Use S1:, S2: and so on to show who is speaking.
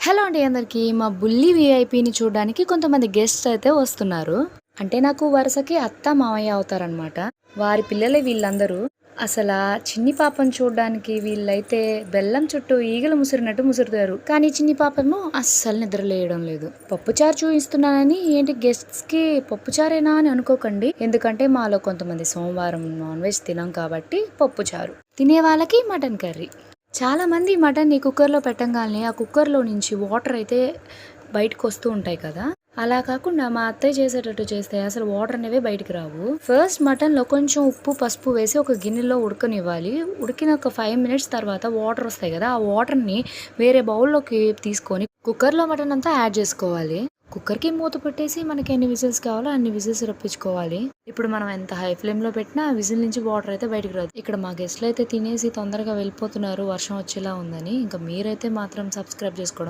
S1: Hello అండి అందరికీ. మా బుల్లి వీఐపీని చూడడానికి కొంతమంది గెస్ట్స్ అయితే వస్తున్నారు. అంటే నాకు వరుసకి అత్త, మామయ్య అవుతారనమాట. వారి పిల్లలే వీళ్ళందరూ. అసలా చిన్ని పాపను చూడడానికి వీళ్ళైతే బెల్లం చుట్టూ ఈగలు ముసిరినట్టు ముసురుతారు. కానీ చిన్ని పాపేమో అస్సలు నిద్రలేయడం లేదు. పప్పుచారు చూపిస్తున్నానని ఏంటి గెస్ట్స్‌కి పప్పుచారేనా అని అనుకోకండి. ఎందుకంటే మాలో కొంతమంది సోమవారం నాన్ వెజ్ తినం కాబట్టి పప్పుచారు. తినే వాళ్ళకి మటన్ కర్రీ. చాలామంది మటన్ని కుక్కర్‌లో పెట్టంగాల్నే ఆ కుక్కర్‌లో నుంచి వాటర్ అయితే బయటకొస్తూ ఉంటాయి కదా! అలా కాకుండా మా అత్తయ్య చేసేటట్టు చేస్తే అసలు వాటర్ అనేవే బయటికి రావు. ఫస్ట్ మటన్‌లో కొంచెం ఉప్పు, పసుపు వేసి ఒక గిన్నెలో ఉడకనివ్వాలి. ఉడికిన ఒక 5 మినిట్స్ తర్వాత వాటర్ వస్తాయి కదా! ఆ వాటర్‌ని వేరే బౌల్‌లోకి తీసుకొని కుక్కర్‌లో మటన్ అంతా యాడ్ చేసుకోవాలి. కుక్కర్‌కి మూత పెట్టేసి మనకి ఎన్ని విజిల్స్ కావాలో అన్ని విజిల్స్ రప్పించుకోవాలి. ఇప్పుడు మనం ఎంత హై ఫ్లేమ్‌లో పెట్టినా ఆ విజిల్ నుంచి వాటర్ అయితే బయటికి రాదు. ఇక్కడ మా గెస్ట్‌లు అయితే తినేసి తొందరగా వెళ్ళిపోతున్నారు వర్షం వచ్చేలా ఉందని. ఇంకా మీరైతే మాత్రం సబ్స్క్రైబ్ చేసుకోవడం